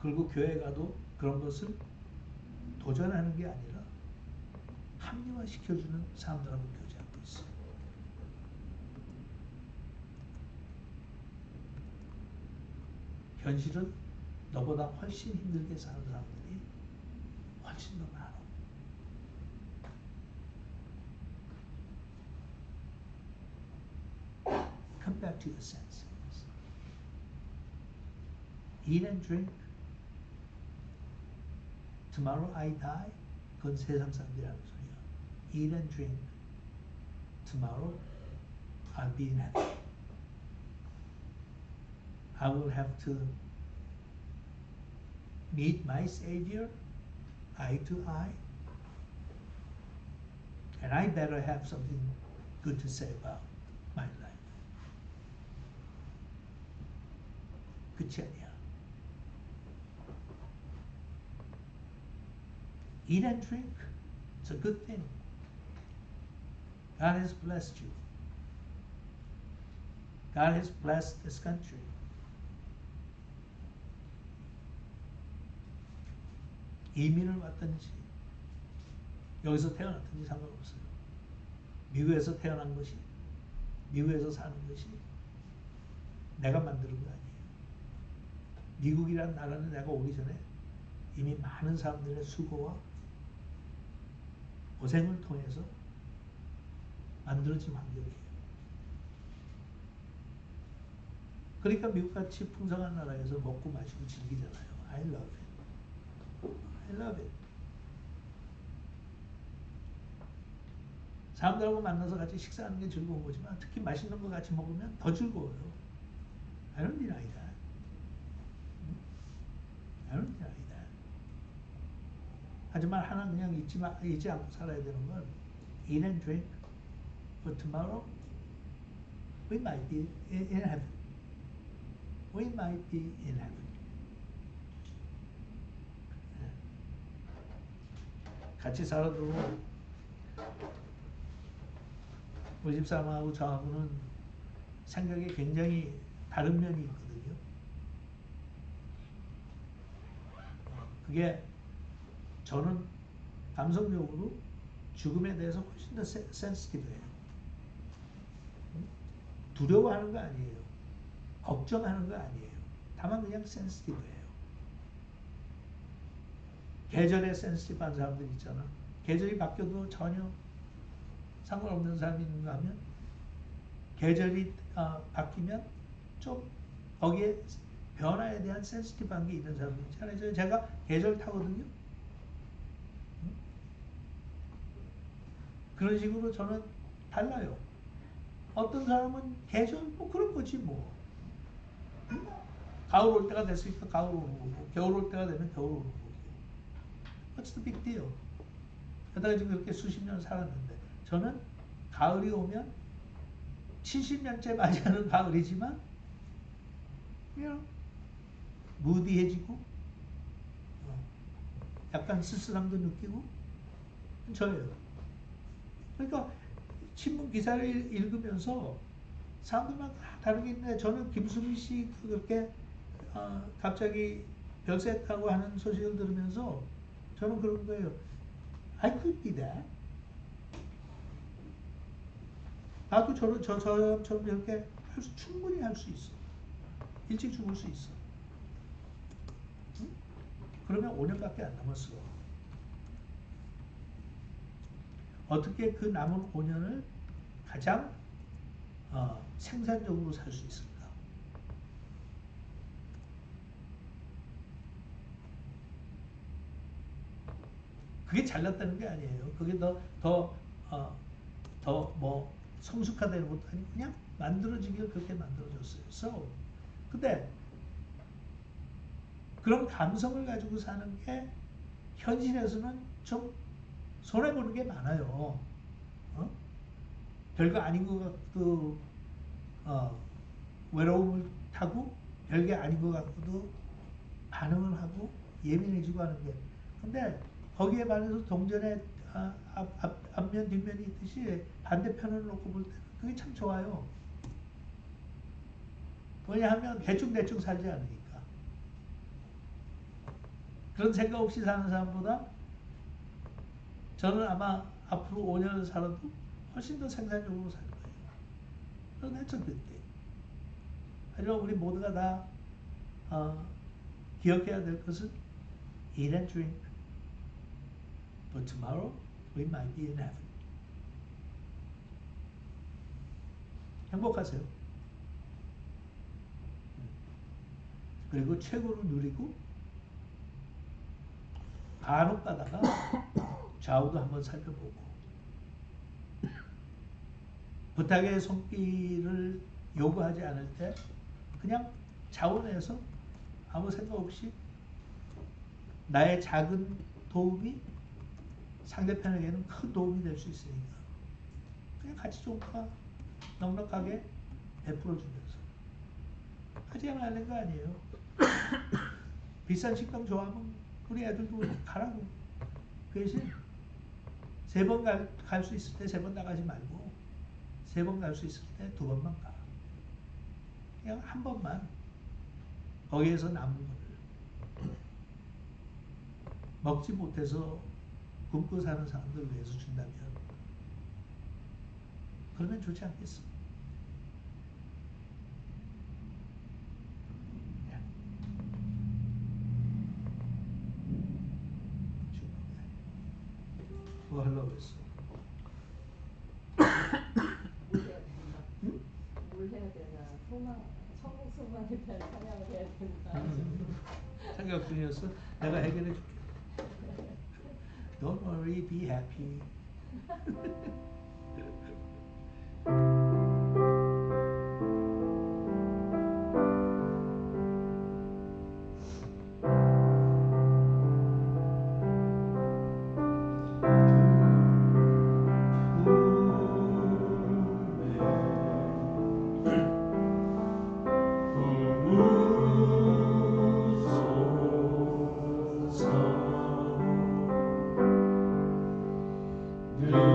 그리고 교회 가도 그런 것을 도전하는 게 아니라 합리화시켜주는 사람들하고 교제하고 있어. 현실은 너보다 훨씬 힘들게 사는 사람들이 훨씬 더 많아. Come back to your senses. Eat and drink. Tomorrow I die. 그건 세상 사람들이 하는 소리야. Eat and drink. Tomorrow I'll be in heaven. I will have to meet my Savior eye to eye. And I better have something good to say about my life. 끝이 아니야. Eat and drink. It's a good thing. God has blessed you. God has blessed this country. 이민을 왔든지 여기서 태어났든지 상관없어요. 미국에서 태어난 것이 미국에서 사는 것이 내가 만드는 거 아니에요. 미국이라는 나라는 내가 오기 전에 이미 많은 사람들의 수고와 고생을 통해서 만들어진 환경이에요. 그러니까 미국같이 풍성한 나라에서 먹고 마시고 즐기잖아요. I love it. I love it. 사람들하고 만나서 같이 식사하는 게 즐거운 거지만 특히 맛있는 거 같이 먹으면 더 즐거워요. I don't deny that. I don't deny that. 하지만 하나 그냥 잊지 않고 살아야 되는 건 eat and drink for tomorrow we might be in heaven. We might be in heaven. 같이 살아도 우리 집사람하고 저하고는 생각이 굉장히 다른 면이 있거든요. 그게 저는 감성적으로 죽음에 대해서 훨씬 더 센시티브해요. 두려워하는 거 아니에요. 걱정하는 거 아니에요. 다만 그냥 센시티브해요. 계절에 센시티브한 사람들 있잖아. 계절이 바뀌어도 전혀 상관없는 사람이 있는가 하면 계절이 바뀌면 좀 거기에 변화에 대한 센시티브한 게 있는 사람들 있잖아요. 제가 계절 타거든요. 그런 식으로 저는 달라요. 어떤 사람은 계절 뭐 그런 거지 뭐. 가을 올 때가 됐으니까 가을 오는 거고, 겨울 올 때가 되면 겨울 오는 거고. What's the big deal? 게다가 지금 그렇게 수십 년 살았는데, 저는 가을이 오면 70년째 맞이하는 가을이지만 그냥 무디해지고 약간 쓸쓸함도 느끼고 저예요. 그러니까 신문 기사를 읽으면서 사람들만 다 다르게 있는데 저는 김수미 씨 그렇게 갑자기 별세했다고 하는 소식을 들으면서 저는 그런 거예요. I could be that. 나도 저처럼 이렇게 충분히 할 수 있어. 일찍 죽을 수 있어. 응? 그러면 5년밖에 안 남았어. 어떻게 그 남은 5년을 가장 생산적으로 살 수 있을까? 그게 잘났다는 게 아니에요. 그게 더 뭐 성숙하다는 것도 아니고 그냥 만들어지길 그렇게 만들어졌어요. So, 근데 그런 감성을 가지고 사는 게 현실에서는 좀 손해보는 게 많아요. 별거 아닌 것 같고 외로움을 타고 별게 아닌 것 같고도 반응을 하고 예민해지고 하는 게. 근데 거기에 반해서 동전의 앞면 뒷면이 있듯이 반대편을 놓고 볼 때는 그게 참 좋아요. 왜냐하면 대충 살지 않으니까. 그런 생각 없이 사는 사람보다 저는 아마 앞으로 5년을 살아도 훨씬 더 생산적으로 살 거예요. 그런 해적 그때. 하지만 우리 모두가 다 기억해야 될 것은 eat and drink, but tomorrow we might be in heaven. 행복하세요. 그리고 최고로 누리고 간혹 가다가 좌우도 한번 살펴보고 부탁의 손길을 요구하지 않을 때 그냥 자원해서 아무 생각 없이 나의 작은 도움이 상대편에게는 큰 도움이 될 수 있으니까 그냥 같이 좀 넉넉하게 베풀어주면서 하지 않는 거 아니에요. 비싼 식당 좋아하면 우리 애들도 가라고. 그 대신 3번 갈 수 있을 때 3번 나가지 말고 3번 갈 수 있을 때 2번만 가. 그냥 한 번만 거기에서 남은 거를 먹지 못해서 굶고 사는 사람들 위해서 준다면 그러면 좋지 않겠어? 뭐 하려고 했어?
뭘 해야 되나? 천국 소망에 대한 찬양을 해야 되나?
생각 중이었어? 내가 해결해 줄게. Don't worry, be happy.
능력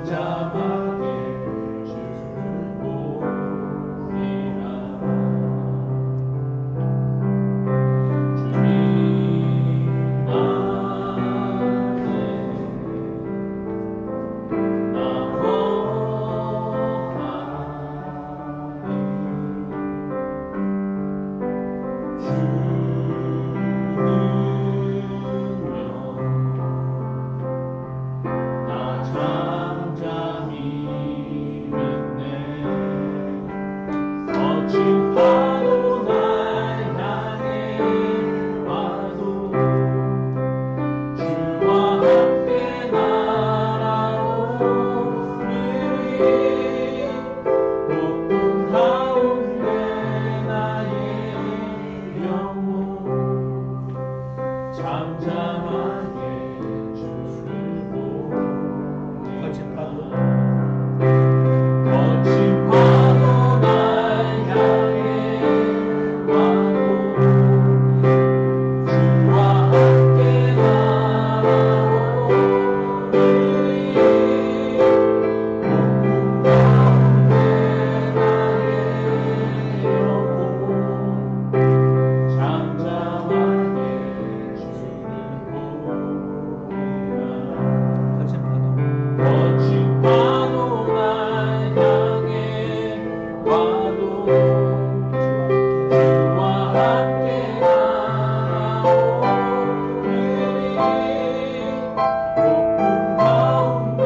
잠잠하게 주를 보리라. 주님 안에 나 나 잠잠히 믿네. 거친 파도 날 향해 와도 주와 함께 날아오르리. 높은 가운데 나의 영혼 잠잠하게 주를
거친 파도.
보리라. 거친 파도 날 향해 와도 주와 함께 날아오르리. 높은 가운데 나의 영혼 잠잠하게 주를 보리라.
거친 파도.
거친 파도 날 향해 와도 주와 함께 날아오르리. 높은 가운데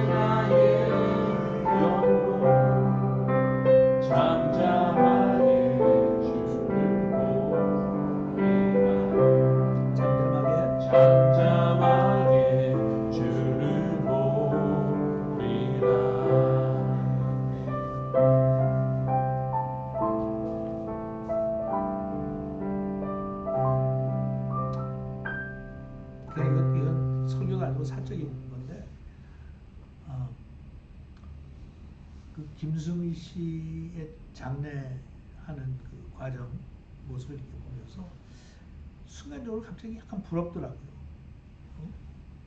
나의 영혼 잠잠하게 주를 보리라.
잠잠하게.
잠잠하게 주를 보리라.
그러니까 이건 설교가 아니고 사적인 건데, 그 김수미 씨의 장례하는 그 과정 모습을 이렇게 보면서 순간적으로 갑자기 약간 부럽더라고요.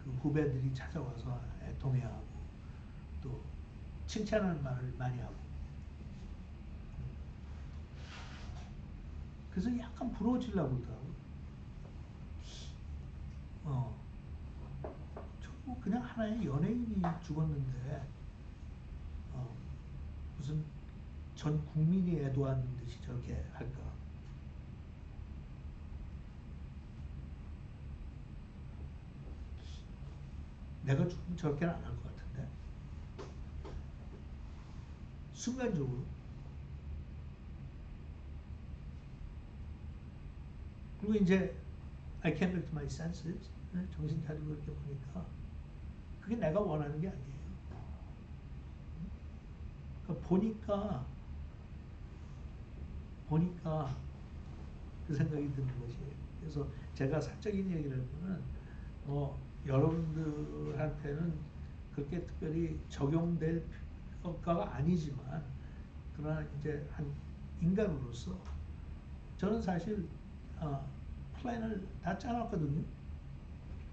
그 후배들이 찾아와서 애통해하고 또 칭찬하는 말을 많이 하고, 그래서 약간 부러워지려고 그러더라고요. 저뭐 그냥 하나의 연예인이 죽었는데 무슨 전 국민이 애도하는 듯이 저렇게 할까? 내가 죽으면 저렇게는 안 할 것 같은데. 순간적으로. 그리고 이제 I came back to my senses. 정신 차리고 이렇게 보니까 그게 내가 원하는 게 아니에요. 그러니까 보니까 그 생각이 드는 것이에요. 그래서 제가 사적인 얘기를 하면은 여러분들한테는 그렇게 특별히 적용될 것가가 아니지만, 그러나 이제 한 인간으로서 저는 사실 플랜을 다 짜놨거든요.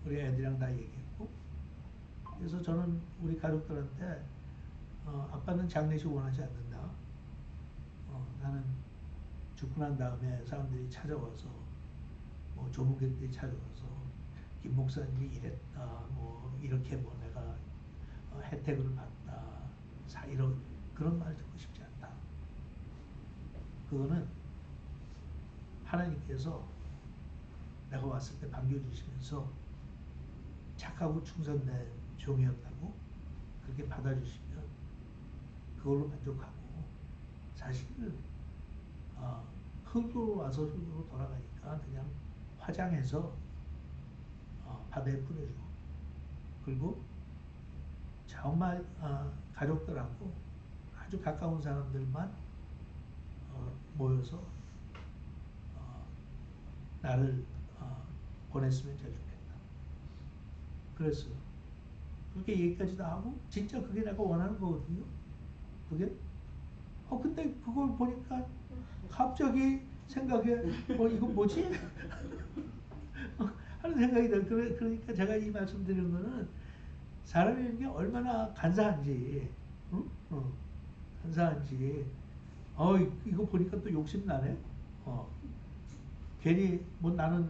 우리 애들이랑 다 얘기했고. 그래서 저는 우리 가족들한테 아빠는 장례식 원하지 않는다. 나는 죽고 난 다음에 사람들이 찾아와서 조문객들이 찾아와서 김 목사님이 이랬다, 뭐 이렇게 뭐 내가 혜택을 받다, 이런 그런 말 듣고 싶지 않다. 그거는 하나님께서 내가 왔을 때 반겨주시면서 착하고 충성된 종이었다고 그렇게 받아주시면 그걸로 만족하고, 사실은 흙으로 와서 흙으로 돌아가니까 그냥 화장해서 바다에 뿌려주고, 그리고 정말 가족들하고 아주 가까운 사람들만 모여서 나를 보냈으면 제일 좋겠다. 그랬어요. 그렇게 얘기까지 다 하고 진짜 그게 내가 원하는 거거든요. 그게 근데 그걸 보니까 갑자기 생각에 이거 뭐지? 하는 생각이 들어요. 그러니까 제가 이 말씀 드리는 거는 사람이라는 게 얼마나 간사한지, 응? 간사한지. 이거 보니까 또 욕심 나네. 괜히 뭐 나는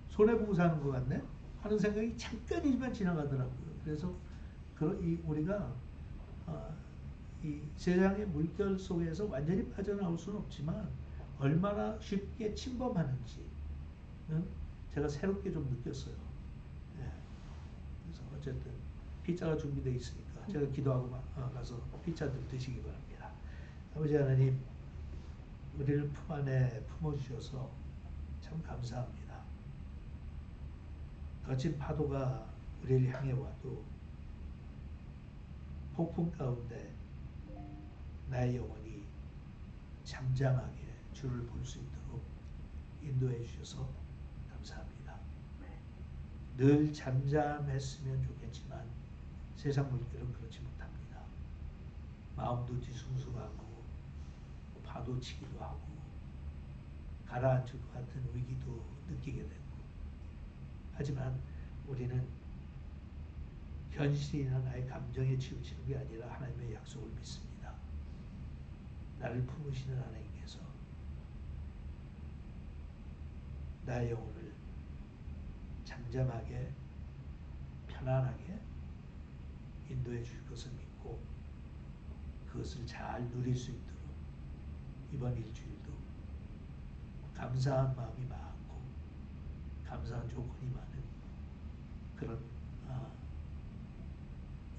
손해 보고 사는 것 같네 하는 생각이 잠깐이지만 지나가더라고요. 그래서 우리가 이 세상의 물결 속에서 완전히 빠져나올 수는 없지만 얼마나 쉽게 침범하는지는 제가 새롭게 좀 느꼈어요. 예. 그래서 어쨌든 피자가 준비되어 있으니까 제가 기도하고 가서 피자들 드시기 바랍니다. 아버지 하나님, 우리를 품 안에 품어주셔서 참 감사합니다. 거친 파도가 우리를 향해 와도 폭풍 가운데 나의 영혼이 잠잠하게 주를 볼 수 있도록 인도해 주셔서 감사합니다. 늘 잠잠했으면 좋겠지만 세상 물결은 그렇지 못합니다. 마음도 뒤숭숭하고 파도치기도 하고 가라앉을 것 같은 위기도 느끼게 되고, 하지만 우리는 현실이나 나의 감정에 치우치는 게 아니라 하나님의 약속을 믿습니다. 나를 품으시는 하나님께서 나의 영혼을 잠잠하게 편안하게 인도해 줄 것을 믿고 그것을 잘 누릴 수 있도록 이번 일주일도 감사한 마음이 많고 감사한 조건이 많은 그런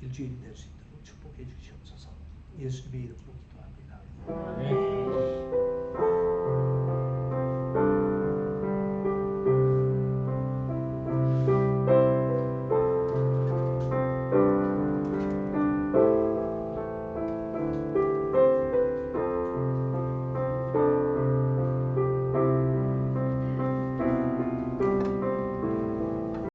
일주일이 될 수 있도록 축복해 주시옵소서. 예수님의 이름으로 기도합니다.